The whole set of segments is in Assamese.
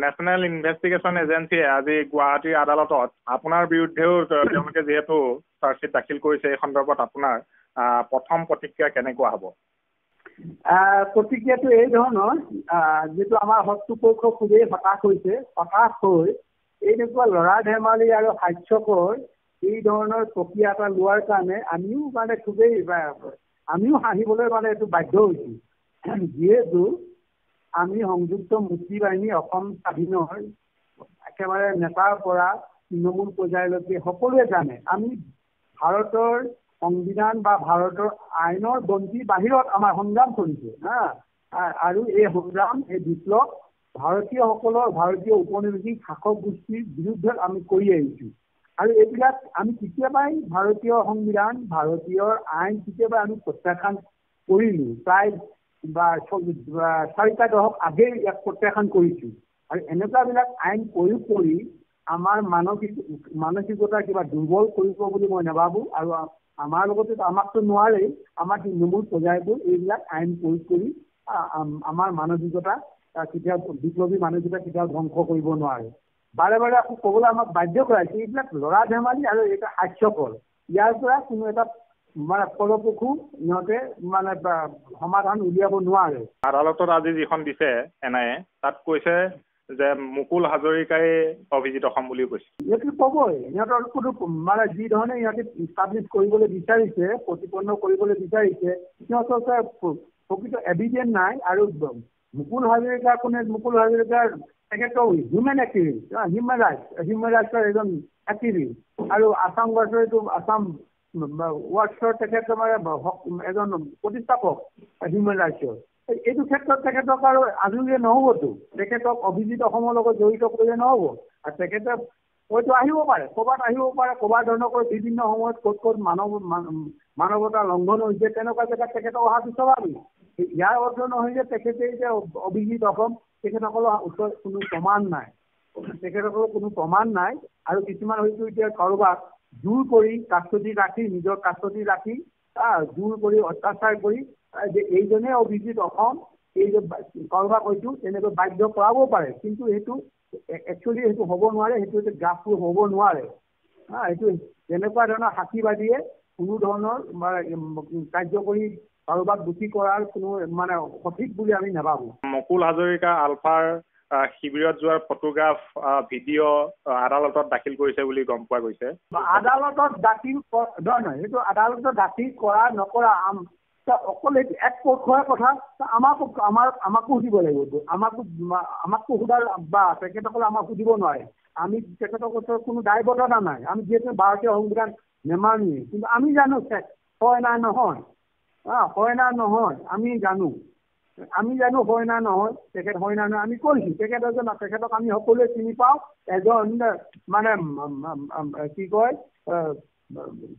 নেশ্যনেল ইনভেষ্টিগেশ্যন এজেঞ্চিয়ে আজি গুৱাহাটীৰ আদালতত আপোনাৰ বিৰুদ্ধেও তেওঁলোকে যিহেতু চাৰ্জশ্বিট দাখিল কৰিছে এই সন্দৰ্ভত আপোনাৰ প্ৰথম প্ৰতিক্ৰিয়া কেনেকুৱা হ'ব? প্ৰতিক্ৰিয়াটো এই ধৰণৰ, যিটো আমাৰ শত্ৰুপক্ষ খুবেই হতাশ হৈছে, হতাশ হৈ এনেকুৱা ল'ৰা ধেমালি আৰু হাস্যকৰ এই ধৰণৰ প্ৰক্ৰিয়া এটা লোৱাৰ কাৰণে আমিও খুবেই হাঁহিবলৈ এইটো বাধ্য হৈছোঁ। যিহেতু আমি সংযুক্ত মুক্তি বাহিনী অসম স্বাধীনৰ একেবাৰে নেতাৰ পৰা তৃণমূল পৰ্যায়লৈকে সকলোৱে জানে আমি ভাৰতৰ সংবিধান বা ভাৰতৰ আইনৰ বন্দীৰ বাহিৰত আমাৰ সংগ্ৰাম চলিছে আৰু এই সংগ্ৰাম, এই বিপ্লৱ ভাৰতীয় উপনিবেশিক শাসক গোষ্ঠীৰ বিৰুদ্ধে আমি কৰি আহিছোঁ। আৰু এইবিলাক আমি কেতিয়াবাই ভাৰতীয় সংবিধান, ভাৰতীয় আইন কেতিয়াবাই আমি প্ৰত্যাখ্যান কৰিলোঁ। প্ৰায় 4টা দশক আগেই ইয়াক প্ৰত্যাখ্যান কৰিছোঁ। আৰু এনেকুৱাবিলাক আইন প্ৰয়োগ কৰি আমাৰ মানসিকতা কিবা দুৰ্বল কৰিব বুলি মই নাভাবোঁ। আৰু আমাৰ লগতে আমাকতো নোৱাৰেই, আমাৰ তৃণমূল পৰ্যায়তো এইবিলাক আইন প্ৰয়োগ কৰি আমাৰ মানসিকতা কেতিয়াও বিপ্লৱী মানসিকতা কেতিয়াও ধ্বংস কৰিব নোৱাৰে। বাৰে বাৰে আকৌ ক'বলৈ আমাক বাধ্য কৰাইছে এইবিলাক ল'ৰা ধেমালি আৰু এটা হাস্যকৰ। ইয়াৰ পৰা কোনো এটা ফলপ্ৰসূ ইহঁতে সমাধান উলিয়াব নোৱাৰে। আদালতত আজি যিখন দিছে এনআইএ, তাত কৈছে যে মুকুল হাজৰিকাই অভিজিত অসম বুলিও কৈছে। এইটো ক'বই, সিহঁতৰ কোনো যি ধৰণে ইহঁতে ইষ্টাব্লিছ কৰিবলৈ বিচাৰিছে, প্ৰতিপন্ন কৰিবলৈ বিচাৰিছে, সিহঁতৰ প্ৰকৃত এভিডেন্স নাই। আৰু মুকুল হাজৰিকা মুকুল হাজৰিকাৰ তেখেতৰ হিউমেন এক্টিভিষ্ট, হিউমেন ৰাইটছৰ এজন এক্টিভিষ্ট। আৰু আছাম ৱাৰ্কছৰ তেখেতৰ এজন প্ৰতিষ্ঠাপক হিউমেন ৰাইটছৰ। এইটো ক্ষেত্ৰত তেখেতক আৰু আজৰিয়ে নহ'বতো, তেখেতক অভিজিত অসমৰ লগত জড়িত কৰিলে নহ'ব। আৰু তেখেতে হয়তো আহিব পাৰে, ক'ৰবাত ধৰণৰ বিভিন্ন সময়ত ক'ত মানৱতা লংঘন হৈছে, তেনেকুৱা জেগাত তেখেতক অহাটো স্বাভাৱিক। ইয়াৰ অৰ্থ নহয় যে তেখেতে এতিয়া অভিজিত অসম, তেখেতসকলৰ ওচৰত কোনো প্ৰমাণ নাই। আৰু কিছুমান হয়তো এতিয়া কাৰোবাক জোৰ কৰি নিজৰ কাষ্টডি ৰাখি জোৰ কৰি অত্যাচাৰ কৰি যে এইজনে অভিজিত অসম, এই যে কাৰোবাক হয়তো তেনেকৈ বাধ্য কৰাব পাৰে। কিন্তু সেইটো একচুৱেলি সেইটো হ'ব নোৱাৰে, সেইটো গ্ৰাফটো হ'ব নোৱাৰে। এইটো তেনেকুৱা ধৰণৰ সাক্ষীবাদীয়ে কোনো ধৰণৰ কাৰ্য কৰি কাৰোবাক দোষী কৰাৰ কোনো সঠিক বুলি আমি নাভাবোঁ। মুকুল হাজৰিকা আলফাৰ শিবিৰত যোৱাৰ ফটোগ্ৰাফ, ভিডিঅ' আদালতত দাখিল কৰিছে বুলি গম পোৱা গৈছে। আদালতত দাখিল নহয়, সেইটো আদালতত দাখিল কৰা নকৰা অকল এইটো এক পক্ষৰ কথা। আমাকো সুধিব লাগিব, আমাকো সোধাৰ বা তেখেতসকলে আমাক সুধিব নোৱাৰে। আমি তেখেতসকলৰ কোনো দায়বদ্ধতা নাই। আমি যিহেতু ভাৰতীয় সংবিধান নেমানোৱেই, কিন্তু আমি জানো হয় না নহয়, আমি জানো হয় না নহয়, তেখেত হয় না নহয় আমি কৈছোঁ। তেখেতক আমি সকলোৱে চিনি পাওঁ, এজন কি কয়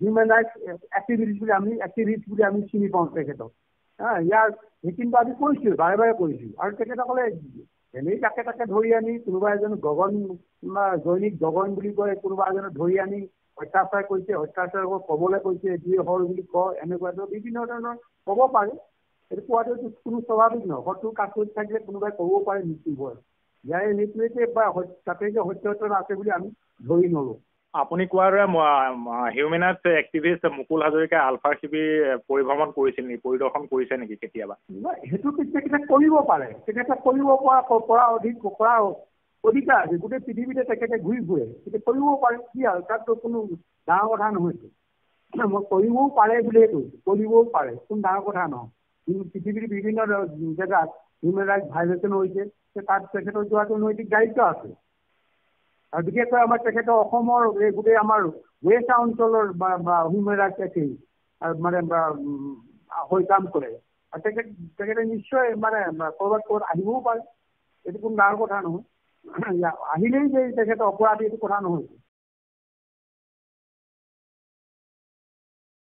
হিউমেন ৰাইটছ এক্টিভিষ্ট বুলি আমি চিনি পাওঁ তেখেতক। কিন্তু আমি কৈছোঁ, বাৰে বাৰে কৈছোঁ। আৰু তেখেতসকলে এনেই তাকে ধৰি আনি কোনোবা এজন জৈনিক গগন বুলি কয়, কোনোবা এজনক ধৰি আনি অত্যাচাৰ কৰিছে, অত্যাচাৰ ক'বলৈ কৈছে, যি হ'ল বুলি কয়, এনেকুৱা বিভিন্ন ধৰণৰ ক'ব পাৰে। এইটো কোৱাটো কোনো স্বাভাৱিক নহয়। শত্ৰু কাষত থাকিলে কোনোবাই ক'ব পাৰে মৃত্যু হয়। ইয়াৰ সেইটোৱে বা তাতে যে সত্যতা আছে বুলি আমি ধৰি নলওঁ। আপুনি কোৱাৰ দৰে হিউমেন ৰাইটছ এক্টিভিষ্ট মুকুল হাজৰিকাই আলফাৰ শিবিৰ পৰিদৰ্শন কৰিছে নেকি কেতিয়াবা? সেইটো তেখেতে কৰিব পাৰে, তেখেতে কৰিব পৰা অধিকাৰ আছে। গোটেই পৃথিৱীতে তেখেতে ঘূৰি ফুৰে, তেতিয়া কৰিবও পাৰে। কি আৰু তাততো কোনো ডাঙৰ কথা নহয়। মই কৰিবও পাৰে বুলিয়ে কৈছোঁ, কৰিবও পাৰে, কোনো ডাঙৰ কথা নহয়। পৃথিৱীৰ বিভিন্ন জেগাত হিউমেন ৰাইটছ ভাইলেশ্যন হৈছে, তাত তেখেতৰ যোৱাটো নৈতিক দায়িত্ব আছে। আৰু বিশেষকৈ আমাৰ তেখেতৰ অসমৰ গোটেই আমাৰ ৱেষ্ট অঞ্চলৰ হিউমেন ৰাইটছ এক্টিভিষ্ট হৈ কাম কৰে। আৰু তেখেতে নিশ্চয় ক'ৰবাত আহিবও পাৰে। এইটো কোনো ডাঙৰ কথা নহয়। আহিলেই যে তেখেতৰ অপৰাধী এইটো কথা নহয়।